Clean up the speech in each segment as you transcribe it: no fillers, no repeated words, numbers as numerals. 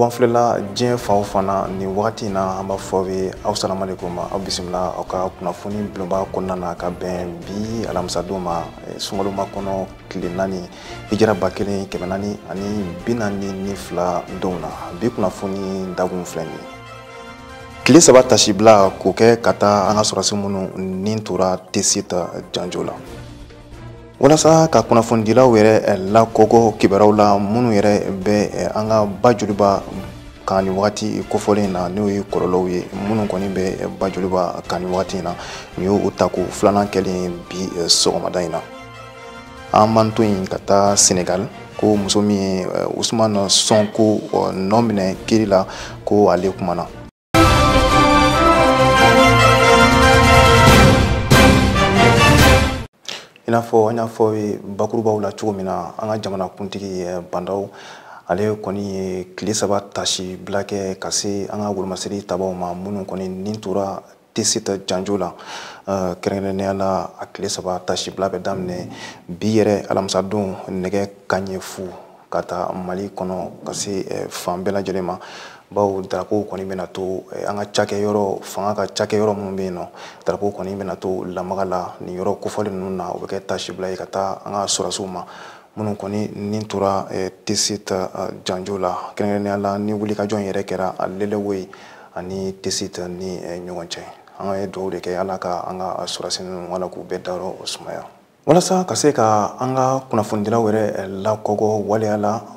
Aban filɛla diɲɛ fan o fan na nin wagati in na an b'a fɔ bɛ aw salamalekun aw bisimila aw ka kunnafoni bulonba kɔnɔna na ka bɛn bi alamisadon ma sungaloma kɔnɔ tile 4 hijira 1442 donw na bi kunnafoni dagun filɛ nin tile 3 tasibila k'o kɛ ka taa an ka sɔrɔsi minnu nin tora T-Site janjo la walasa ka kunnafonidilaw yɛrɛ lakɔkɔ kibaruyaw la minnu yɛrɛ bɛ an ka ba joliba kan nin wagati kofɔlen na n'o ye kɔlɔlɔw ye minnu kɔni bɛ ba joliba kan nin wagati in na nin y'o tako filanan kɛlen bi sɔgɔmada in na an man to yen ka taa Senegal ko muso min ye Usumane Sonko nɔ minɛ kiiri la ko ale kumana I n'a fɔ an y'a fɔ bakurubaw la cogo min na an ka jamana kuntigi Bandaw ale kɔni ye tile 3 tasi bila kɛ ka se an ka wolomasiri tabaw ma minnu kɔni nin tora T-Site janjo la kɛrɛnkɛrɛnnenya la a tile 3 tasi bila bɛ daminɛ bi yɛrɛ alamisadon nɛgɛ kanɲɛ fu ka taa Mali kɔnɔ ka se fan bɛɛ lajɛlen ma bawo drapeau kɔni bɛna to an ka cakɛyɔrɔ fanga ka cakɛyɔrɔ minnu bɛ yen nɔ drapeau kɔni bɛna to lamaga la nin yɔrɔ kofɔlen ninnu na o bɛ kɛ tasi bila ye ka taa an ka sɔrɔsiw ma minnu kɔni nin tora T-Site janjo la kɛrɛnkɛrɛnnenya la ni wulikajɔ yɛrɛ kɛra Lelewe ye ani T-Site ni ɲɔgɔn cɛ an ye dugawu de kɛ Ala ka an ka sɔrɔsi ninnu Ala k'u bɛɛ dayɔrɔ sumaya walasa ka se ka an ka kunnafonidilaw yɛrɛ lakɔkɔ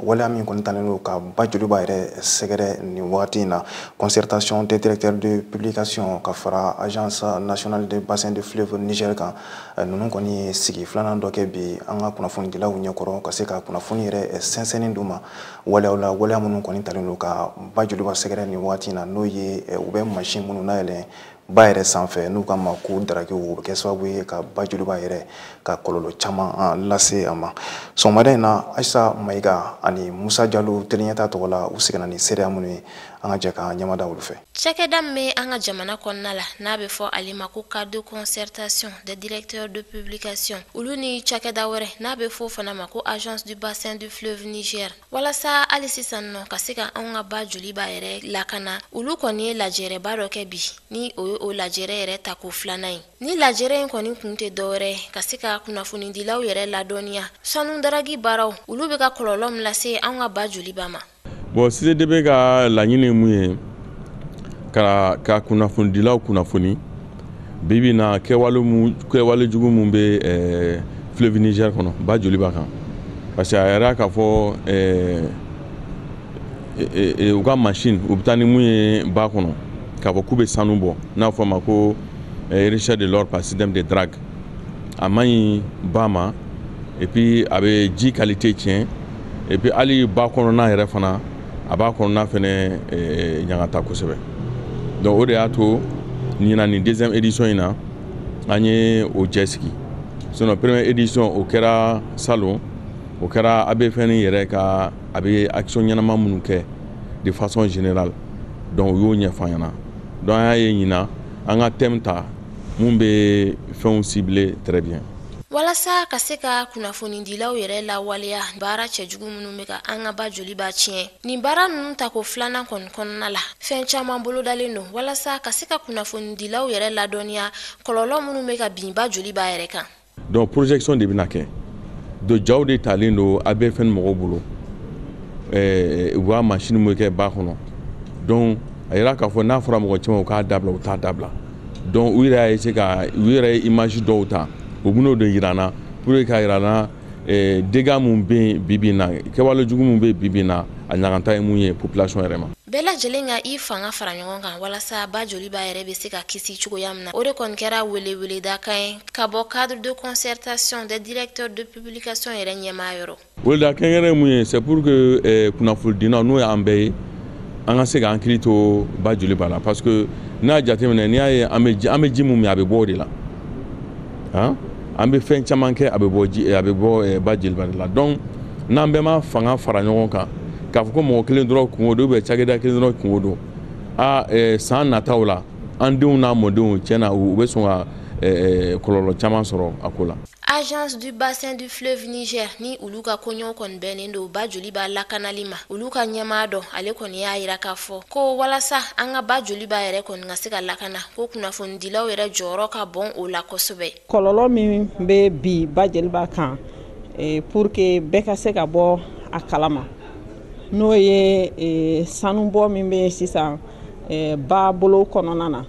waleya min kɔni tanen don ka ba joliba yɛrɛ sɛgɛrɛ nin wagati in na concertation des directeurs de publication ka fara agence nationale de bassin de fleuve Niger kan ninnu kɔni ye sigi filanan dɔ kɛ bi an ka kunnafonidilaw ɲɛkɔrɔ ka se ka kunnafoni yɛrɛ sɛnsɛnnin d'u ma waleya minnu kɔni tanen don ka ba joliba sɛgɛrɛ nin wagati in na n'o ye u bɛ machine minnu dayɛlɛn ba yɛrɛ sanfɛ n'u ka ma ko darakiw o bɛ kɛ sababu ye ka ba joliba yɛrɛ ka kɔlɔlɔ caman lase a ma sɔgɔmada in na Ayisa Mayiga ani Musa Jalo teliɲɛta tɔgɔ la u seginna ni seereya minnu ye an ka jɛ ka ɲɛmada olu fɛ cakɛda min bɛ an ka jamana kɔnɔna la n'a bɛ fɔ ale ma ko cadre de concertation des directeurs de publication olu ni cakɛda wɛrɛ n'a bɛ fɔ fana ma ko agence du bassin du fleuve Niger walasa hali sisan nɔ ka se ka anw ka ba joliba yɛrɛ lakana olu kɔni ye lajɛrɛba dɔ kɛ bi ni o ye o lajɛrɛ yɛrɛ tako filanan ye ni lajɛrɛ in kɔni kun tɛ dɔwɛrɛ ka se ka kunnafonidilaw yɛrɛ ladɔnniya sanu daragi baaraw olu bɛ ka kɔlɔlɔ min lase anw ka ba joliba ma bon CDDB ka laɲini mun ye ka kunnafonidilaw kunnafoni bibi na kɛwale jugu mun bɛ fleuve Niger kɔnɔ ba joliba kan parce que a yɛrɛ k'a fɔ u ka machine u bɛ taa ni mun ye ba kɔnɔ k'a fɔ k'u bɛ sanu bɔ n'a fɔ ma ko recherche de l'or par système de drague a man ɲi ba ma et puis a bɛ ji qualité tiɲɛ et puis hali ba kɔnɔna yɛrɛ fana a b'a kɔnɔna fɛnɛ ɲagata kosɛbɛ donc o de y'a to ɲinan nin deuxième édition in na an ye o jɛ sigi sinon première édition o kɛra salon o kɛra ABFN yɛrɛ ka a bɛ action ɲɛnama minnu kɛ de façon générale donc u y'o ɲɛfɔ an ɲɛna donc an y'a ye ɲinan an ka thème ta mun bɛ fɛnw cibler très bien walasa ka se ka kunnafonidilaw yɛrɛ lawaleya baara cɛjugu minnu bɛ ka an ka ba joliba tiɲɛ nin baara ninnu tako filanan kɔni kɔnɔna la fɛn caman bolodalen don walasa ka se ka kunnafonidilaw yɛrɛ ladɔnniya kɔlɔlɔ minnu bɛ ka bin ba joliba yɛrɛ kan donc projection de bɛna kɛ donc jaw de talen don ABFN mɔgɔw bolo u ka machine mun kɛ ba kɔnɔ donc a yira k'a fɔ n'a fɔra mɔgɔ caman u k'a dabila u t'a dabila donc u yɛrɛ y'a u yɛrɛ ye image dɔw ta u bɛn'o de yira an na pour que k'a yira an na dégâts mun bɛ yen bi na kɛwale jugu mun bɛ yen bi na a ɲaganta ye mun ye population yɛrɛ ma bɛɛ lajɛlen ka i fanga fara ɲɔgɔn kan walasa ba joliba yɛrɛ bɛ se ka kisi cogoya min na o de kɔni kɛra weleweledakan ye ka bɔ cadre de concertation des directeurs de publication yɛrɛ ɲɛmaa yɔrɔ weleweledakan yɛrɛ mun ye c'est pour que kunnafonidilaw n'o ye an bɛɛ ye an ka se k'an hakili to ba joliba la parce que n'a jateminɛ n'i y'a ye an bɛ ji mun min a bɛ bɔ o de la an bɛ fɛn caman kɛ a bɛ bɔ ba joliba de la donc n'an bɛɛ ma fanga fara ɲɔgɔn kan k'a fɔ ko mɔgɔ kelen dɔrɔn kungo don cakɛda kelen dɔrɔn kungo don san nataw la an denw n'a mɔdenw tiɲɛna u bɛ sɔn ka kɔlɔlɔ caman sɔrɔ a ko la. Agence du bassin du fleuve Niger ni olu ka koɲɔw kɔni bɛnnen don ba joli b'a lakanali ma. Olu ka ɲɛmaa dɔ ale kɔni y'a yira k'a fɔ ko walasa an ka ba joli b'a yɛrɛ kɔni ka se ka lakana ko kunnafonidilaw yɛrɛ jɔyɔrɔ ka bon o la kosɛbɛ. Kɔlɔlɔ min bɛ bi ba joli b'a kan pour que bɛɛ ka se ka bɔ a kalama n'o ye sanubɔ min bɛ sisan ba bolo kɔnɔna na.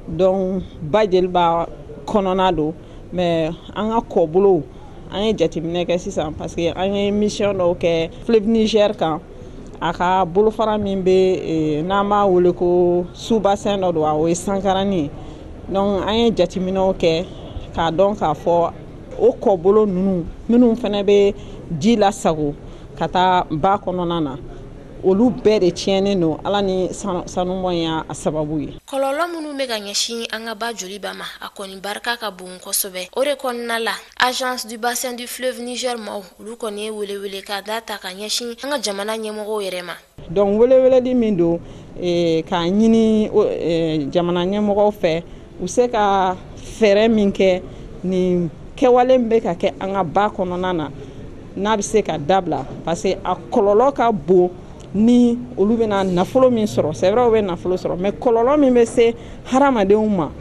Donc ba joli b'a kɔnɔna don mais an ka kɔbolo an ye jateminɛ kɛ sisan parce que an ye mission dɔw kɛ fleuve Niger kan a ka bolofara min bɛ n'an b'a wele ko sous-bassin dɔ don o ye Sankarani. Donc an ye jateminɛw kɛ k'a dɔn k'a fɔ o kɔbolo minnu fana bɛ ji lasago ka taa ba kɔnɔna na olu bɛɛ de tiɲɛnen don ala ni sanubɔ y'a sababu ye. Kɔlɔlɔ minnu bɛ ka ɲɛsin an ka ba joli ba ma a kɔni barika ka bon kosɛbɛ. O de kɔnɔna la agence du bassin du fleuve Niger maaw olu kɔni ye welewele ka da ta ka ɲɛsin an ka jamana ɲɛmɔgɔw yɛrɛ ma. Donc weleweledi min don k'a ɲini jamana ɲɛmɔgɔw fɛ u se ka fɛɛrɛ min kɛ nin kɛwale min bɛ ka kɛ an ka ba kɔnɔna na n'a bɛ se ka dabila parce que a kɔlɔlɔ ka bon ni olu bɛna nafolo min sɔrɔ c'est vrai u bɛ nafolo sɔrɔ mais kɔlɔlɔ min bɛ se hadamadenw ma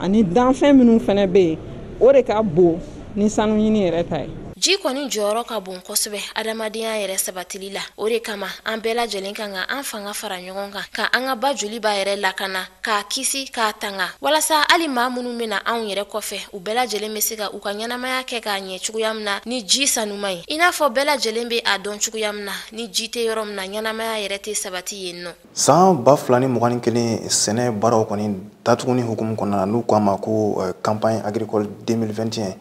ani danfɛn minnu fana bɛ yen o de ka bon ni sanu ɲini yɛrɛ ta ye. Ji kɔni jɔyɔrɔ ka bon kosɛbɛ adamadenya yɛrɛ sabatili la. O de kama an bɛɛ lajɛlen kan ka an fanga fara ɲɔgɔn kan ka an ka ba joli ba yɛrɛ lakana k'a kisi k'a tanga walasa hali maa minnu bɛna anw yɛrɛ kɔfɛ u bɛɛ lajɛlen bɛ se ka u ka ɲɛnamaya kɛ k'a ɲɛ cogoya min na ni ji sanuman ye. I n'a fɔ bɛɛ lajɛlen bɛ a dɔn cogoya min na ni ji tɛ yɔrɔ min na ɲɛnamaya yɛrɛ tɛ sabati yen nɔ. San 2021 sɛnɛ baaraw kɔni datuguni hukumu kɔnɔna na n'u k'a ma ko campagne agricole 2021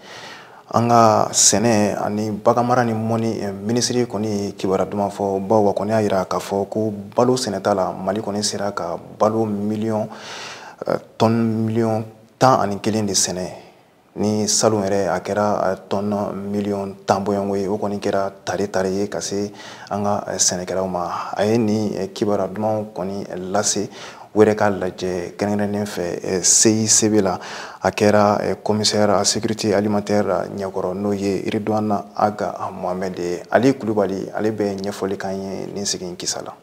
an ka sɛnɛ ani baganmara ni mɔni minisiri kɔni kibaruya duman fɔ bawo kɔni y'a yira k'a fɔ ko balo sɛnɛta la Mali kɔni sera ka balo miliyɔn 11 de sɛnɛ ni salon yɛrɛ a kɛra tɔn miliyɔn 10 bɔɲɔngo ye o kɔni kɛra tare ye ka se an ka sɛnɛkɛlaw ma a ye ni kibaruya duman kɔni lase wɛrɛ ka lajɛ kɛrɛnkɛrɛnnen fɛ CICB la a kɛra commissaire à sécurité alimentaire ɲɛkɔrɔ n'o ye Ridwan Aga Mohamed ye Ali Kulubali ale bɛ ɲɛfɔli kan ye nin sigi kisa la.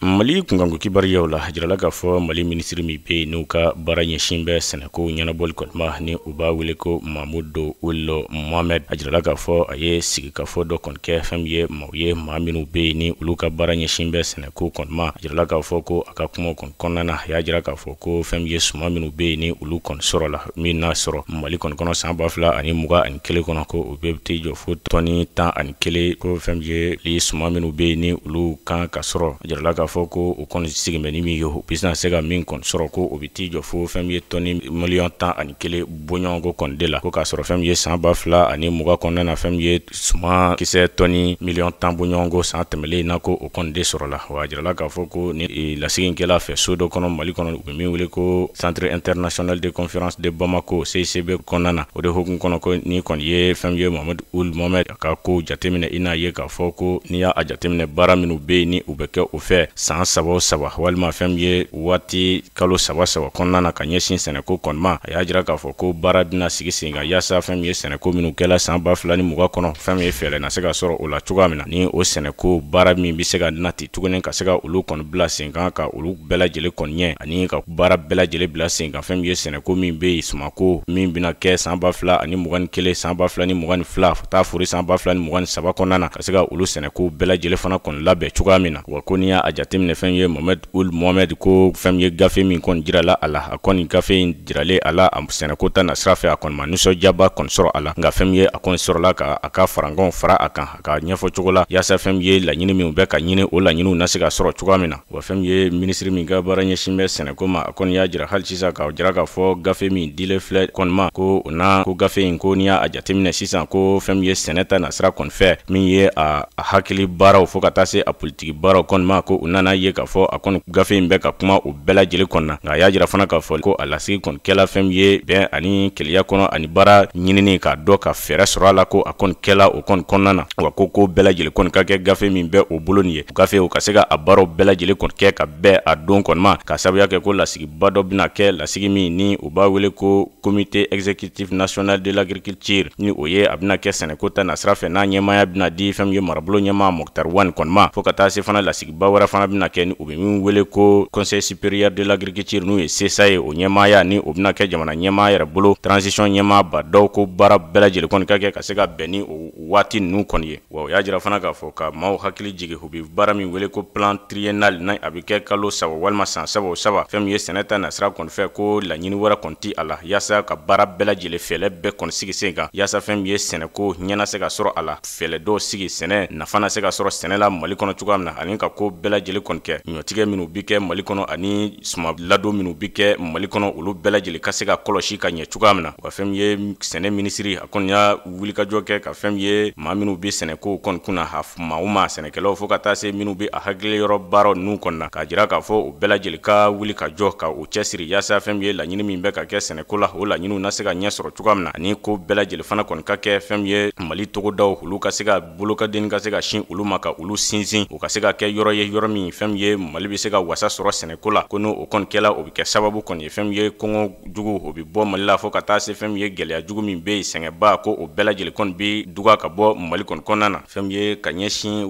Mali kunkanko kibaruyaw la jirala k'a fɔ Mali minisiri min bɛ yen n'u ka baara ɲɛsin bɛ sɛnɛko ɲɛnabɔli kɔnɔma ni u b'a wele ko Mamudu Ulo Mohamed a jirala k'a fɔ a ye sigikafɔ dɔ kɔni kɛ fɛn min ye maaw ye maa minnu bɛ yen ni olu ka baara ɲɛsin bɛ sɛnɛko kɔnɔma a jirala k'a fɔ ko a ka kuma kɔni kɔnɔna na a y'a jira k'a fɔ ko fɛn min ye suma minnu bɛ yen ni olu kɔni sɔrɔ la min n'a sɔrɔ Mali kɔni kɔnɔ san 2021 kɔnɔ ko u bɛɛ tɛ jɔ fo tɔni 11 ko fɛn min ye suma minnu bɛ yen ni olu kan ka sɔrɔ a jirala k'a fɔ ko o kɔni sigimɛ ni min ye o bɛ se ka min kɔni sɔrɔ ko o bɛ t'i jɔ fo fɛn min ye tɔni miliyɔn 11 bɔɲɔgɔnko kɔni de la ko k'a sɔrɔ fɛn min ye san 2020 kɔnɔna na fɛn min ye suma kisɛ tɔni miliyɔn 10 bɔɲɔgɔnko san tɛmɛlen na ko o kɔni de sɔrɔ la wa a jirala k'a fɔ ko ni lasiginkɛla fɛ so dɔ kɔnɔ Mali kɔnɔ u bɛ min wele ko Centre international de conférence de Bamako CICB kɔnɔna na o de hukumu kɔnɔ ko ni kɔni ye fɛn min ye Mamudu Ulu Mohamed a ka ko jateminɛ i n'a ye k'a fɔ ko n'i y'a jateminɛ baara minnu bɛ yen ni u bɛ kɛ o fɛ san 3 walima fɛn min ye waati kalo 3 kɔnɔna na ka ɲɛsin sɛnɛko kɔnɔma a y'a jira k'a fɔ ko baara bɛna sigi sen kan yaasa fɛn min ye sɛnɛko minnu kɛla san 2020 kɔnɔ fɛn min ye fɛɛrɛ na se ka sɔrɔ o la cogoya min na ni o sɛnɛko baara min bɛ se ka nati tuguni ka se ka olu kɔni bila sen kan ka olu bɛɛ lajɛlen kɔni ɲɛ ani ka baara bɛɛ lajɛlen bila sen kan fɛn min ye sɛnɛko min bɛ yen sumako min bɛna kɛ san 2021 san 2022 fo taa fori san 2023 kɔnɔna na ka se ka olu sɛnɛko bɛɛ lajɛlen fana kɔni labɛn cogoya min na wa ko n'i y'a jateminɛ fɛn ye Mamudu Ulu Mohamed ko fɛn ye gafe min kɔni jirala a la a kɔni gafe in jirale a la a sɛnɛko ta na sira fɛ a kɔni ma nisɔndiyaba kɔni sɔrɔ a la nka fɛn ye a kɔni sɔrɔla ka a ka farankanw fara a kan a ka ɲɛfɔ cogo la yaasa fɛn ye laɲini min bɛ ka ɲini o laɲiniw na se ka sɔrɔ cogoya min na wa fɛn ye minisiri min ka baara ɲɛsin bɛ sɛnɛko ma a kɔni y'a jira hali sisan k'a jira k'a fɔ gafe min dile filɛ kɔni ma ko o na ko gafe in ko n'i y'a jateminɛ sisan ko fɛn ye sɛnɛ ta na sira kɔni fɛ min ye a hakili baaraw fo ka taa se a politiki baaraw kɔni ma ko nana ye k'a fɔ a kɔni gafe in bɛ ka kuma o bɛɛ lajɛlen kɔnɔna nka a y'a jira fana k'a fɔ ko a lasigi kɔni kɛla fɛn ye bɛn ani keleya kɔnɔ ani baara ɲinini k'a dɔ ka fɛɛrɛ sɔrɔ a la ko a kɔni kɛla o kɔni kɔnɔna na wa ko bɛɛ lajɛlen kɔni ka kɛ gafe min bɛ o bolo nin ye gafe o ka se ka a baaraw bɛɛ lajɛlen kɔni kɛ ka bɛn a don kɔni ma ka sababuya kɛ ko lasigiba dɔ bɛna kɛ lasigi min ni u b'a wele ko comité exécutif national de l'agriculture ni o ye a bɛna kɛ sɛnɛko ta nasira fɛ n'a ɲɛmaya bɛna di fɛn ye marabolo ɲɛmaa Mokhtar Wane kɔni ma fo ka taa se fana lasigiba wɛrɛ fana bɛna kɛ ni u bɛ min wele ko conseil supérieur de l'agriculture n'u ye CSA ye o ɲɛmaya ni o bɛna kɛ jamana ɲɛmaa yɛrɛ bolo transition ɲɛmaa ba dɔw ko baara bɛɛ lajɛlen kɔni ka kɛ ka se ka bɛn ni o waati ninnu kɔni ye wa o y'a jira fana k'a fɔ ka maaw hakili jigin u bɛ baara min wele ko plan triennal na a bɛ kɛ kalo 3 walima san 3 o 3 fɛn min ye sɛnɛ ta nasira kɔni fɛ ko laɲini wɛrɛ kɔni ti a la yaasa ka baara bɛɛ lajɛlen fɛlɛ bɛɛ kɔni sigi sen kan yaasa fɛn min ye sɛnɛko ɲɛna se ka sɔrɔ a la fɛlɛ dɔw sigi sɛnɛ nafa na se ka sɔrɔ sɛnɛ la Mali kɔnɔ cogoya min na ani ka ko bɛɛ lajɛlen kɔni kɛ ɲɔtigɛ minnu bi kɛ Mali kɔnɔ ani suma ladon minnu bi kɛ Mali kɔnɔ olu bɛɛ lajɛlen ka se ka kɔlɔsi ka ɲɛ cogoya min na wa fɛn min ye sɛnɛ minisiri a kɔni y'a wulikajɔ kɛ ka fɛn min ye maa minnu bi sɛnɛko kɔni kunna maa o maa sɛnɛkɛlaw fo ka taa se minnu bi a hakili yɔrɔ baaraw ninnu kɔni na k'a jira k'a fɔ o bɛɛ lajɛlen ka wuli ka jɔ ka o cɛsiri yaasa fɛn min ye laɲini min bɛ ka kɛ sɛnɛko la o laɲiniw na se ka ɲɛ sɔrɔ cogoya min na ani ko bɛɛ lajɛlen fana kɔni ka kɛ fɛn min ye Mali togodaw olu ka se ka bolokaden ka se ka sin olu ma ka olu sinsin o ka se ka kɛ yɔrɔ ye yɔrɔ min fɛn min ye Mali bɛ se ka wasa sɔrɔ sɛnɛko la ko n'o o kɔni kɛla o bɛ kɛ sababu kɔni ye fɛn min ye kɔngɔ jugu o bɛ bɔ Mali la fo ka taa se fɛn min ye gɛlɛya jugu min bɛ yen sɛgɛnba ko o bɛɛ lajɛlen kɔni bɛ duga ka bɔ Mali kɔni kɔnɔna na fɛn min ye ka ɲɛsin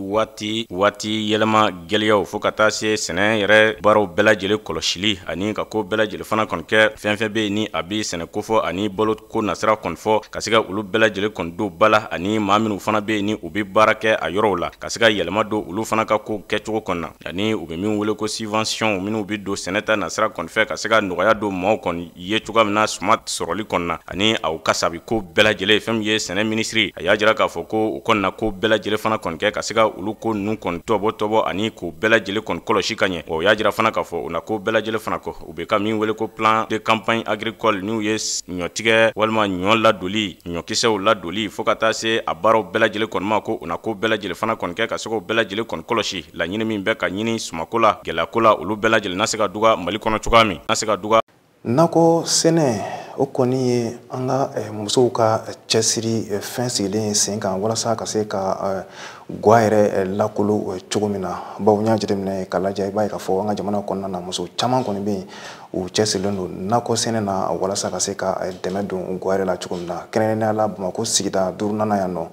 waati yɛlɛma gɛlɛyaw fo ka taa se sɛnɛ yɛrɛ baaraw bɛɛ lajɛlen kɔlɔsili ani ka ko bɛɛ lajɛlen fana kɔni kɛ fɛn fɛn bɛ yen ni a bɛ sɛnɛko fɔ ani balo ko nasira kɔni fɔ ka se ka olu bɛɛ lajɛlen kɔni don ba la ani maa minnu fana bɛ yen ni u bɛ baara kɛ a yɔrɔw la ka se ka yɛlɛma don olu fana ka ko kɛcogo kɔnɔ na ani u bɛ min wele ko subvention minnu bɛ don sɛnɛ ta nasira kɔni fɛ ka se ka nɔgɔya don maaw kɔni ye cogoya min na suma sɔrɔli kɔnɔ na ani aw ka sabi ko bɛɛ lajɛlen fɛn min ye sɛnɛ minisiri a y'a jira k'a fɔ ko o kɔni na ko bɛɛ lajɛlen fana kɔni kɛ ka se ka olu ko ninnu kɔni tɔbɔ ani ko bɛɛ lajɛlen kɔni kɔlɔsi ka ɲɛ o y'a jira fana k'a fɔ o na ko bɛɛ lajɛlen fana kɔ u bɛ ka min wele ko plan de campagne agricole n'u ye ɲɔtigɛ walima ɲɔ ladoli ɲɔkisɛw ladoli fo ka taa se a baaraw bɛɛ lajɛlen kɔni ma ko o na ko bɛɛ lajɛlen fana kɔni kɛ ka se k'o bɛɛ lajɛlen kɔni kɔlɔsi laɲini min bɛ ka ɲini sumako la gɛlɛyako la olu bɛɛ lajɛlen na se ka duga Mali kɔnɔ cogoya min na se ka duga nakɔ sɛnɛ o kɔni ye an ka musow ka cɛsiri fɛn sigilen sen kan walasa ka se ka guwa yɛrɛ lakolo cogo min na bawo n y'a jateminɛ k'a lajɛ i b'a ye k'a fɔ an ka jamana kɔnɔna na muso caman kɔni bɛ yen u cɛsirilen don nakɔ sɛnɛ na walasa ka se ka dɛmɛ don guwa yɛrɛ la cogo min na kɛrɛnkɛrɛnnenya la Bamakɔ sigida 4nan yan nɔ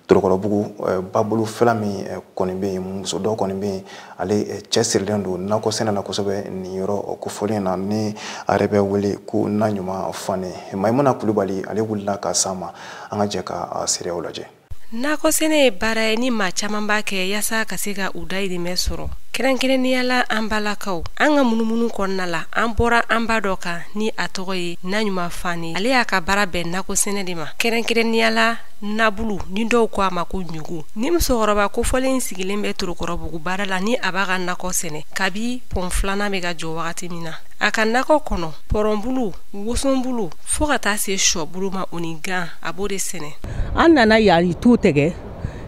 Torokɔrɔbugu babolo fɛla min kɔni bɛ yen muso dɔw kɔni bɛ yen ale cɛsirilen don nakɔ sɛnɛ na kosɛbɛ nin yɔrɔ kofɔlen na ni a yɛrɛ bɛ wele ko Naɲuma Fane Mayimuna Kulubali ale wulila ka s'an ma an ka jɛ ka seereyaw lajɛ. Nakɔ sɛnɛ ye baara ye ni maa caman b'a kɛ yaasa ka se ka u dahirimɛ sɔrɔ. Kɛrɛnkɛrɛnnenya la an balakaw an ka munumunu kɔnɔna la an bɔra an ba dɔ kan ni a tɔgɔ ye Naɲuma Fane ale y'a ka baara bɛn nakɔ sɛnɛ de ma. Kɛrɛnkɛrɛnnenya la nabulu ni dɔw ko a ma ko ɲugu ni musokɔrɔba kofɔlen sigilen bɛ Torokɔrɔbugu baara la ni a b'a ka nakɔ sɛnɛ kabi pɔn 2nan bɛ ka jɔ wagati min na a ka nakɔ kɔnɔ pɔrɔnbulu wosonbulu fo ka taa se shɔbulu ma o ni gan a b'o de sɛnɛ. An nana yari tu tigɛ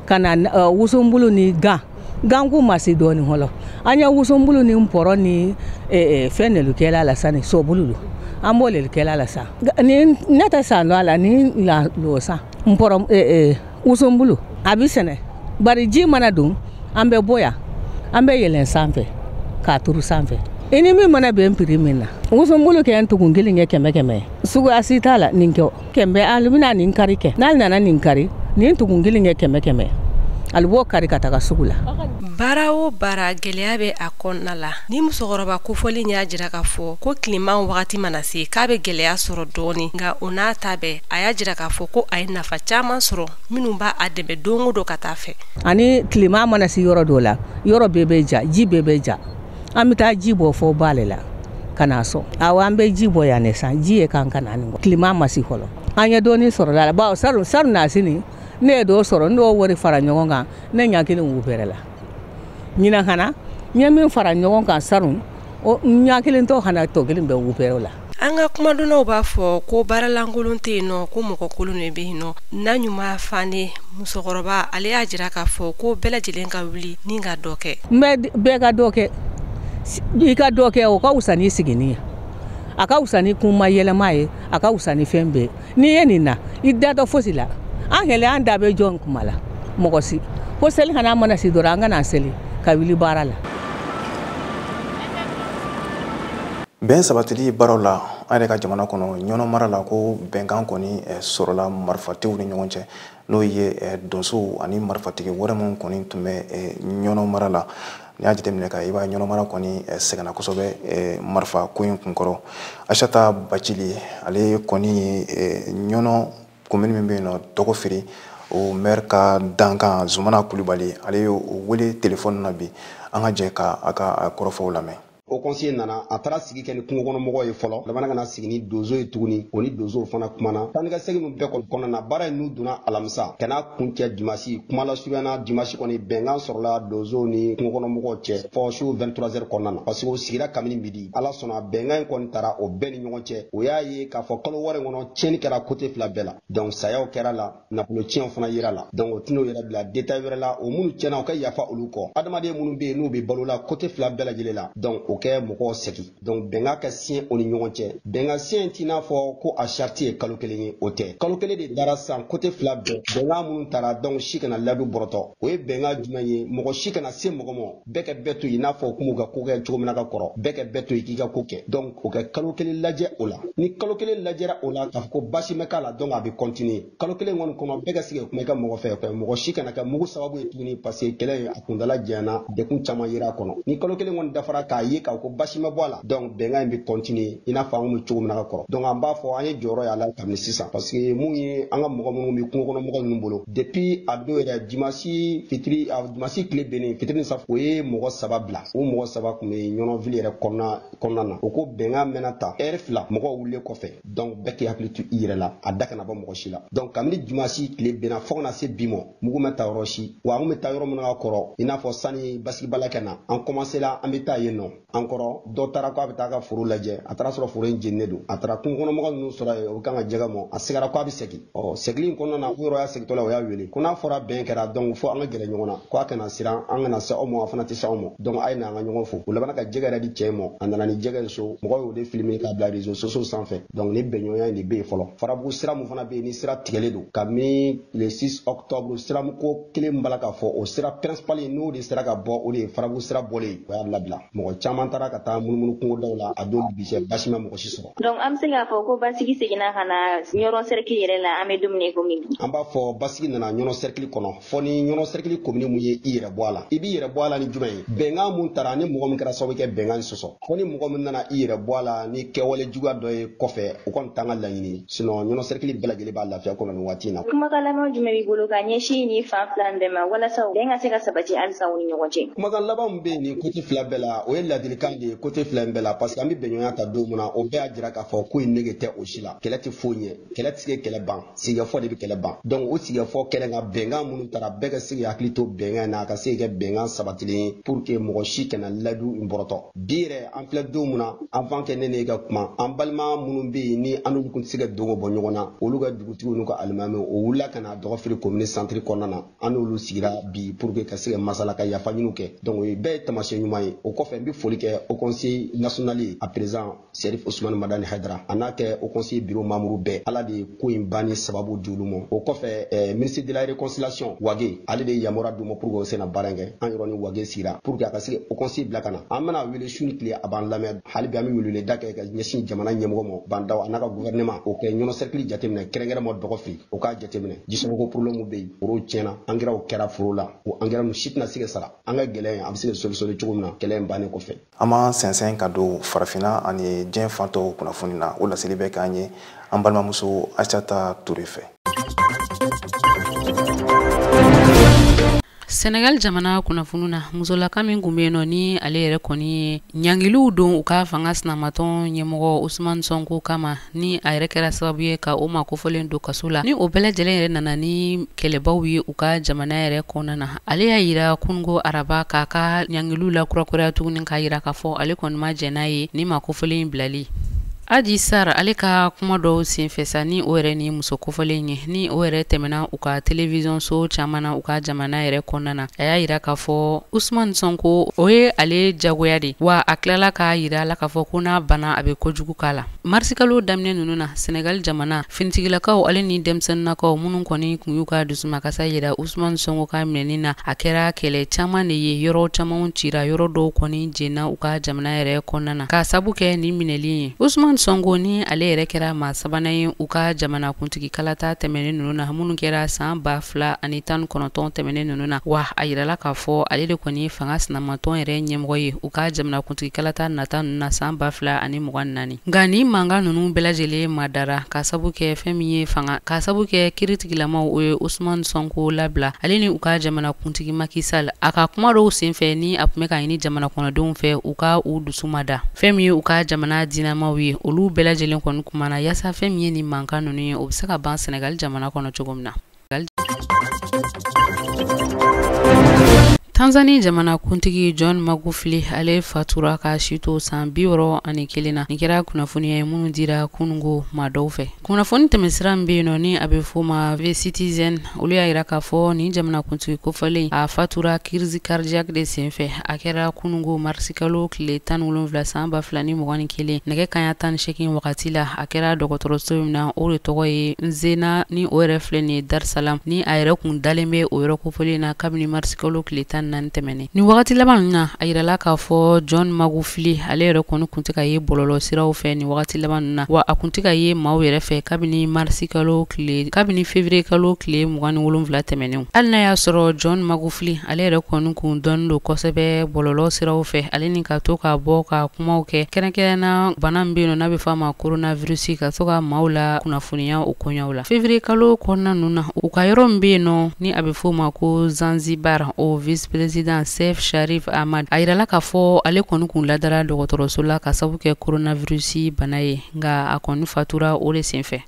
ka na wosonbulu ni ganku ma se dɔɔni hɔlɔ an ye wosonbulu ni pɔrɔ ni fɛn de kɛla la sa ni sɔbulu an b'o le kɛla la sa ni ne tɛ san dɔ a la ni la sa pɔrɔ wosonbulu a bɛ sɛnɛ bari ji mana don an bɛ bɔ yan an bɛ yɛlɛn sanfɛ k'a turu sanfɛ i ni min mana bɛn piri min na wosonbulu kɛ tugun kelen kɛ 100 suguya si t'a la nin kɛ 100 ali bɛna nin kari kɛ n'ale nana nin kari nin tugun kelen kɛ 100 ali b'o kari ka taga sugu la. Baara o baara gɛlɛya bɛ a kɔnɔna la ni musokɔrɔba kofɔlen y'a jira k'a fɔ ko tileman wagati mana se k'a bɛ gɛlɛya sɔrɔ dɔɔni nka o n'a ta bɛɛ a y'a jira k'a fɔ ko a ye nafa caman sɔrɔ minnu b'a a dɛmɛ don o don ka taa fɛ. Ani tileman mana se yɔrɔ dɔw la yɔrɔ bɛɛ bɛ ja ji bɛɛ bɛ ja an bɛ taa ji bɔ fɔ b'ale la ka n'a sɔn awɔ an bɛ ji bɔ yan ne san ji ye kan ka na nin tileman ma se fɔlɔ an ye dɔɔni sɔrɔ la bawo sari na sini ne ye dɔ sɔrɔ n'o wari fara ɲɔgɔn kan ne ɲɛ kelen w'u bɛrɛ la ɲinahana n ye min fara ɲɔgɔn kan sari o ɲɛ kelen tɔ hana tɔ kelen bɛ w'u bɛrɛ la. an ka kumadɔnnaw b'a fɔ ko baaralankolon tɛ yen nɔ ko mɔgɔ kolon de bɛ yen nɔ n'a ɲuman fane musokɔrɔba ale y'a jira k'a fɔ ko bɛɛ lajɛlen ka wuli ni ka dɔ kɛ bɛɛ ka dɔ kɛ i ka dɔ kɛ o ka wusa ni sigini ye a ka wusa ni kuma yɛlɛma ye a ka wusa ni fɛn bɛɛ n'i ye nin na i da dɔ fosi la an kɛlɛ an da bɛ jɔn kuma la mɔgɔ si ko seli kana mana si dɔrɔn an kana seli ka wuli baara la bɛn sabatili baaraw la an yɛrɛ ka jamana kɔnɔ ɲɔnɔ mara la ko bɛnkan kɔni sɔrɔla marifatigiw ni ɲɔgɔn cɛ n'o ye donsow ani marifatigi wɛrɛ minnu kɔni tun bɛ ɲɔnɔ mara la n'i y'a jateminɛ ka i b'a ɲɔnɔ mara kɔni sɛgɛnna kosɛbɛ marifa ko in kunkɔrɔ Asata Bacili ale kɔni ye ɲɔnɔ commune min bɛ yen nɔ Dɔgɔfiri o maire ka dankan Zumana Kulibali ale y'o wele téléphone na bi an ka jɛ ka a ka kɔrɔfɔw lamɛn. O conseiller nana a taara sigi kɛ ni kungokɔnɔmɔgɔw ye fɔlɔ labana kana sigi ni donso ye tuguni o ni donso fana kumana tanika segin min bɛɛ kɔnɔna na baara in n'u donna alamisa kana kuncɛ dimanche kuma la surunyana dimanche kɔni bɛnkan sɔrɔla donso ni kungokɔnɔmɔgɔw cɛ fɔ su 23h kɔnɔna na parce que o sigira kabini midi ala sɔnna bɛnkan in kɔni taara o bɛɛ ni ɲɔgɔn cɛ o y'a ye k'a fɔ kalo wɔɔrɔ in kɔnɔ tiɲɛni kɛra côté fila bɛɛ la donc sayaw kɛra la nafolo tiɲɛw fana yera la donc o tɛn'o yɛrɛ bila détail wɛrɛ la o minnu tiɲɛna o ka yafa olu kɔ adamaden minnu bɛ yen n'u bɛ balo la côté fila bɛɛ lajɛlen la donc o kɛ mɔgɔw sɛgɛn donc bɛnkan ka siɲɛ o ni ɲɔgɔn cɛ bɛnkan siɲɛ t'i n'a fɔ ko a charte ye kalo kelen ye o tɛ kalo kelen de dara san côté fila bɛɛ bɛnkan minnu taara donc si kana ladu bɔrɔtɔ o ye bɛnkan jumɛn ye mɔgɔ si kana se mɔgɔ ma bɛɛ ka bɛɛ to yen n'a fɔ k'u ka ko kɛ cogo min na ka kɔrɔ bɛɛ ka bɛɛ to yen k'i ka ko kɛ donc o kɛ kalo kelen lajɛ o la ni kalo kelen lajɛra o la k'a fɔ ko basi ma k'a la donc a bɛ continuer kalo kelen kɔni kɔnɔ bɛɛ ka se ka kuma i ka mɔgɔ fɛ mɔgɔ si kana kɛ mugu sababu ye tuguni parce que kɛlɛ a kuntala janyana dekun caman yera a kɔnɔ ni kalo kelen kɔni dafara k'a ye k'a ko basi ma bɔ a la donc bɛnkan in bɛ continuer i n'a fɔ an bɛ cogo min na ka kɔrɔ donc an b'a fɔ an ye jɔyɔrɔ y'a la kabini sisan parce que mun ye an ka mɔgɔ minnu bɛ kungokɔnɔmɔgɔ ninnu bolo depuis a don yɛrɛ dimanche fitiri dimanche tile bɛnnen fitiri ni safunɛ o ye mɔgɔ saba bila o mɔgɔ saba tun bɛ ɲɔnɔville yɛrɛ kɔnɔna na o ko bɛnkan mɛnna ta heure fila mɔgɔw wulilen kɔfɛ donc bɛɛ k'i hakili to i yɛrɛ la a da kana bɔ mɔgɔ si la donc kabini dimanche tile bɛnna fo kana se bi ma mugu ma taa yɔrɔ si wa an bɛ taa yɔrɔ minnu ka kɔrɔ i n'a fɔ sani basigibala kɛ na an commencé la an bɛ taa yen nɔ an kɔrɔ dɔ taara k'a bɛ taa ka foro lajɛ a taara sɔrɔ foro in jeninen don a taara kungokɔnɔmɔgɔ ninnu sɔrɔ yen o kan ka jɛgɛ mɔ a segara k'a bɛ segin segili in kɔnɔna na o yɔrɔ y'a segitɔ la o y'a wele ko n'a fɔra bɛn kɛra donc fo an ka gɛrɛ ɲɔgɔn na ko a kana siran an kana se aw ma a fana tɛ se aw ma donc a ye na an ka ɲɔgɔn fo o labanna ka jɛgɛ yɛrɛ di cɛ ma a nana ni jɛgɛ so mɔgɔw y'o de filmer k'a bila réseaux sociaux sanfɛ donc ni bɛnɲɔgɔnya in de bɛ yen fɔlɔ farabugu sira min fana bɛ yen ni sira tigɛlen don kabini le 6 octobre sira ko kelen bala k'a fɔ o sira principal n'o de sera ka bɔ o de ye farabugu sira bɔlen o y'a labila mɔgɔ caman taara ka taa munumunu kungodaw la a don bisɛ basi ma mɔgɔ si sɔrɔ donc an bɛ se k'a fɔ ko basigi seginna ka na ɲɔrɔ cercle yɛrɛ la an bɛ dumuni ko min an b'a fɔ basigi nana ɲɔnɔ cercle kɔnɔ fɔ ni ɲɔnɔ cercle commune mun ye i yɛrɛ bɔ a la i b'i yɛrɛ bɔ a la ni jumɛn ye bɛnkan mun taara ni mɔgɔ min kɛra sababu kɛ bɛnkan sɔsɔ fɔ ni mɔgɔ min nana i yɛrɛ bɔ a la ni kɛwale juguya dɔ ye kɔfɛ o kɔni t'an ka laɲini sinon ɲɔnɔ cercle bɛɛ lajɛlen b'a lafiya kɔnɔ nin waati in na kumakan laban jumɛn b'i bolo ka ɲɛsin ni fan fila bɛɛ ma walasa bɛn ka se ka sabati halisa u ni ɲɔgɔn cɛ kumakan laban min bɛ yen nin côté fila bɛɛ la o ye ladilikan de ye côté fila bɛɛ la parce que an bɛ bɛnɲɔgɔnya ta don min na o bɛɛ y'a jira k'a fɔ ko in nege tɛ o si la kɛlɛ tɛ foyi ɲɛ kɛlɛ tɛ se kɛlɛ ban sigikafɔ de bɛ kɛlɛ ban donc o sigikafɔ kɛlɛ ka bɛnkan minnu taara bɛɛ ka se k'i hakili to bɛnkan na a ka se ka kɛ bɛnkan sabatilen ye pour que mɔgɔ si kana ladu in bɔrɔtɔ bi yɛrɛ an filɛ don min na avant que ne n'e ka kuma an balima minnu bɛ yen ni an n'olu tun tɛ se ka dogo bɔ ɲɔgɔn na olu ka dugutigiw n'u ka alimamiw o wulila ka na Dɔgɔfiri commune centre kɔnɔna na an n'olu sigira bi pour que ka se ka masala ka yafa ɲiniw kɛ donc o ye bɛɛ ye taamasiyɛn ɲuman ye o kɔfɛ n bɛ foli kɛ au conseil national a président Serif Ousmane Madani Haidara a n'a kɛ au conseil bureau membre bɛɛ ala de ye ko in banni sababu di olu ma o kɔfɛ ministre de la réconciliation Wage ale de ye yamaruya d'u ma pour que o se na baara in kɛ an yɔrɔ ni Wage sigira pour que a ka se au conseil bila ka na an bɛna wele su ni tile a b'an lamɛn hali bi an bɛ welewele da kɛ ka ɲɛsin jamana ɲɛmɔgɔ ma bandaw a n'a ka gouvernement o kɛ ɲɔnɔ cercle jateminɛ kɛrɛnkɛrɛnma Dɔgɔfiri o k'a jateminɛ jisɔngɔko problème bɛ yen forow tiɲɛna engrais kɛra foro la o engrais nu si tɛna se ka sara an ka gɛlɛya a bɛ se ka solutionner cogo min na kɛlɛ in bannen kɔfɛ an b'an sɛnsɛn ka don farafinna ani diɲɛ fan tɔw kunnafoni na o laseli bɛ k'an ye an balimamuso Asata Ture fɛ. Senegal jamana kunnafoni na musolaka min kun bɛ yen nɔ ni ale yɛrɛ kɔni ye ɲangiliw don u ka fanga sinamatɔn ɲɛmɔgɔ Usman Sonko kama ni a yɛrɛ kɛra sababu ye ka o ma kofɔlen don kaso la ni o bɛɛ lajɛlen yɛrɛ nana ni kɛlɛbaw ye u ka jamana yɛrɛ kɔnɔna na ale y'a yira kunungo araba k'a ka ɲangiliw la kurakuraya tuguni k'a yira k'a fɔ ale kɔni ma jɛn n'a ye ni ma kofɔlen bilali Aji Sar ale ka kuma dɔw senfɛ sa ni o yɛrɛ ni muso kofɔlen ye ni o yɛrɛ tɛmɛna u ka télévision so caman na u ka jamana yɛrɛ kɔnɔna na a y'a yira k'a fɔ Usman Sonko o ye ale jagoya de wa a tilala k'a yira la k'a fɔ ko n'a bana a bɛ kojugu k'a la marisikalo daminɛ ninnu na Senegal jamana finitigilakaw ale ni denmisɛnninnakaw minnu kɔni kun y'u ka dusumakasa yira Usman Sonko ka minɛni na a kɛra kɛlɛ caman de ye yɔrɔ camanw cira yɔrɔ dɔw kɔni jenna u ka jamana yɛrɛ kɔnɔna na k'a sabu kɛ ni minɛli ye Usman Sonko ni ale yɛrɛ kɛra maa sabanan ye u ka jamana kuntigi kalata tɛmɛnen ninnu na minnu kɛra san 2019 tɛmɛnen ninnu na wa a yirala k'a fɔ ale de kɔni fanga sinamatɔn yɛrɛ ɲɛmɔgɔ ye u ka jamana kuntigi kalata nata ninnu na san 2024 nka ni mankan ninnu bɛɛ lajɛlen madara k'a sabu kɛ fɛn min ye fanga k'a sabu kɛ kiritigilamaw o ye Usman Sonko labila ale ni u ka jamana kuntigi Macky Sall a ka kuma dɔw senfɛ ni a tun bɛ ka ɲini jamana kɔnɔdenw fɛ u ka u dusu mada fɛn min ye u ka jamana dinamaw ye olu bɛɛ lajɛlen kɔni kumana yasa fɛn min ye ni mankan ninnu ye o bɛ se ka ban Senegal jamana kɔnɔ cogo min na. Tanzania jamana kuntigi John Magufuli ale fatura ka sito san 61 na ni kɛra kunnafoniya ye minnu dira kunungo maa dɔw fɛ kunnafoni tɛmɛsira min bɛ yen nɔ ni a bɛ fɔ ma The Citizen olu y'a yira k'a fɔ ni jamana kuntigi kofɔlen a fatura crise cardiaque de senfɛ a kɛra kunungo marisikalo tile 17 san 2021 nɛgɛ kanɲɛ 18 wagati la a kɛra dɔgɔtɔrɔso min na o de tɔgɔ ye Nzena ni o yɛrɛ filɛ nin ye Dar Salam ni a yɛrɛ kun dalen bɛ o yɔrɔ kofɔlen na kabini marisikalo tile 10 tɛmɛnen ni wagati laban na a yirala k'a fɔ John Magufuli ale yɛrɛ kɔni kun tɛ ka ye bɔlɔlɔ siraw fɛ ni wagati laban na wa a kun tɛ ka ye maaw yɛrɛ fɛ kabini février kalo tile 27 tɛmɛnen hali n'a y'a sɔrɔ John Magufuli ale yɛrɛ kɔni kun dɔnnen don kosɛbɛ bɔlɔlɔ siraw fɛ ale ni ka to ka bɔ ka kumaw kɛ kɛrɛnkɛrɛnna bana min bɛ yen n'a bɛ fɔ a ma coronavirus ka to ka maaw la kunnafoniya o koɲɛw la février kalo kɔnɔna ninnu na u ka yɔrɔ min bɛ yen nɔ ni a bɛ fɔ o ma ko Zanzibar o vice-président Seif Sharif Ahmad a yirala k'a fɔ ale kɔni kun ladara dɔgɔtɔrɔso la ka sabu kɛ coronavirus bana ye nka a kɔni fatura o de senfɛ.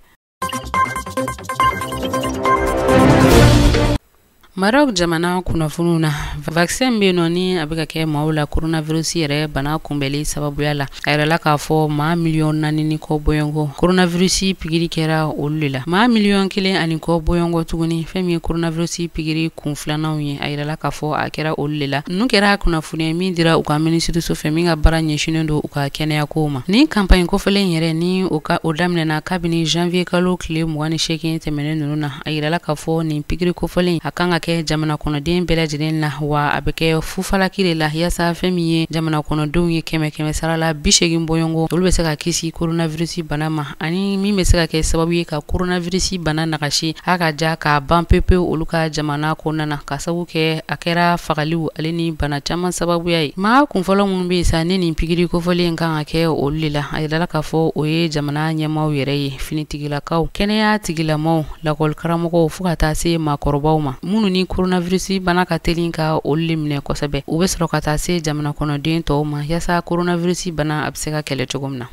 Maroc jamana kunnafoniw na vaccin bɛ yen nɔ ni a bɛ ka kɛ maaw la coronavirus yɛrɛ bana kunbɛli sababuya la a yɛrɛla k'a fɔ maa 4 ni kɔ bɔyɔngɔ coronavirus pigiri kɛra olu de la maa 1 ani kɔ bɔyɔngɔ tuguni fɛn min ye coronavirus pigiri kun filananw ye a yɛrɛla k'a fɔ a kɛra olu de la ninnu kɛra kunnafoniya min dira u ka minisiriso fɛ min ka baara ɲɛsinnen don u ka kɛnɛya kow ma ni campagne kofɔlen yɛrɛ ni o daminɛna kabini janvier kalo tile 28 tɛmɛnen ninnu na a yirala k'a fɔ nin pigiri kofɔlen a kan ka kɛ jamana kɔnɔden bɛɛ lajɛlen la wa a bɛ kɛ fufalaki de la yasa fɛn min ye jamana kɔnɔdenw ye 100 sara la 80 bɔyɔngɔ olu bɛ se ka kisi coronavirus bana ma ani min bɛ se ka kɛ sababu ye ka coronavirus bana nagasi a ka ja ka ban pepewu olu ka jamana kɔnɔna na ka sababu kɛ a kɛra fagaliw ale ni bana caman sababuya ye maa kunfɔlɔ minnu bɛ yen sa ni nin pikiri kofɔlen kan ka kɛ olu de la a yirala k'a fɔ o ye jamana ɲɛmaaw yɛrɛ ye finitigilakaw kɛnɛya tigilamaw lakɔlikaramɔgɔw fo ka taa se maakɔrɔbaw ma minnu ni coronavirus bana ka teli ka olu le minɛ kosɛbɛ u bɛ sɔrɔ ka taa se jamana kɔnɔden tɔw ma yasa coronavirus bana a bɛ se ka kɛlɛ cogo min na.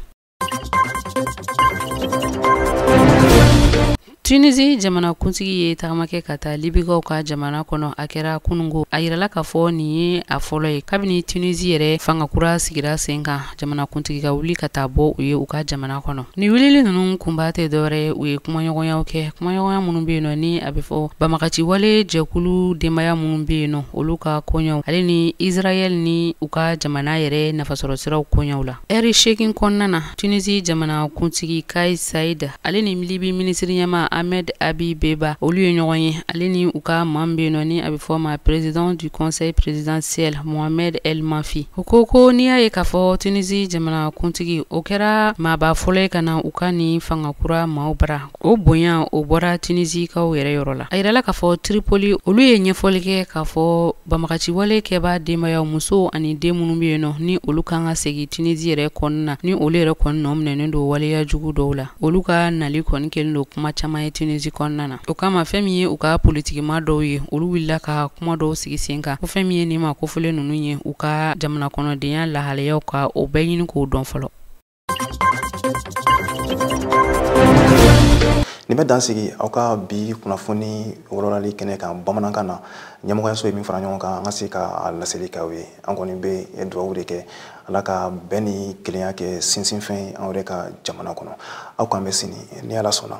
Tunisie jamana kuntigi ye tagamakɛ ka taa Libikaw ka jamana kɔnɔ a kɛra kunungo a yirala k'a fɔ nin ye a fɔlɔ ye kabini Tunisie yɛrɛ fangakura sigira sen kan jamana kuntigi ka wuli ka taa bɔ u ye u ka jamana kɔnɔ ni wulili ninnu kunba tɛ dɔwɛrɛ u ye kumaɲɔgɔnyaw kɛ kumaɲɔgɔnya minnu bɛ yen nɔ ni a bɛ fɔ banbagaci wale jɛkulu denbaya minnu bɛ yen nɔ olu ka koɲɛw ale ni Israel ni u ka jamana yɛrɛ nafasɔrɔsiraw koɲɛw la ɛri 8 kɔnɔna na Tunisie jamana kuntigi Kais Saied ale ni Libi minisiri ɲɛma Ahmed Abi Beba olu ye ɲɔgɔn ye ale ni u ka maa min bɛ yen nɔ ni a bɛ fɔ ma président du conseil présidentiel Mohamed El Mafi o ko n'i y'a ye k'a fɔ Tunisie jamana kuntigi o kɛra maaba fɔlɔ ye ka na u ka nin fangakura maaw bara o bonya o bɔra Tunisikaw yɛrɛ yɔrɔ la a yirala k'a fɔ Tripoli olu ye ɲɛfɔli kɛ k'a fɔ banbagaci wale kɛba denbayaw muso ani den minnu bɛ yen nɔ ni olu kan ka segin Tunisie yɛrɛ kɔnɔna na ni olu yɛrɛ kɔni nɔ minɛnen don waleya jugu dɔw la olu ka nali kɔni kɛlen don kuma caman ye Tunisie kɔnɔna na o kama fɛn min ye u ka politikima dɔw ye olu wulila ka kuma dɔw sigi sen kan ko fɛn min ye nin ma kofɔlen ninnu ye u ka jamana kɔnɔdenya lahalayaw ka o bɛɛ ɲini k'o dɔn fɔlɔ. nin bɛ dansigi aw ka bi kunnafoni wɔlɔlali kɛnɛ kan bamanankan na ɲɛmɔgɔyaso ye min fara ɲɔgɔn kan an ka se ka laseli k'aw ye an kɔni bɛ dugawu de kɛ ala ka bɛn ni kelenya kɛ sinsinfɛn an yɛrɛ ka jamana kɔnɔ aw k'an bɛ sini ni ala sɔnna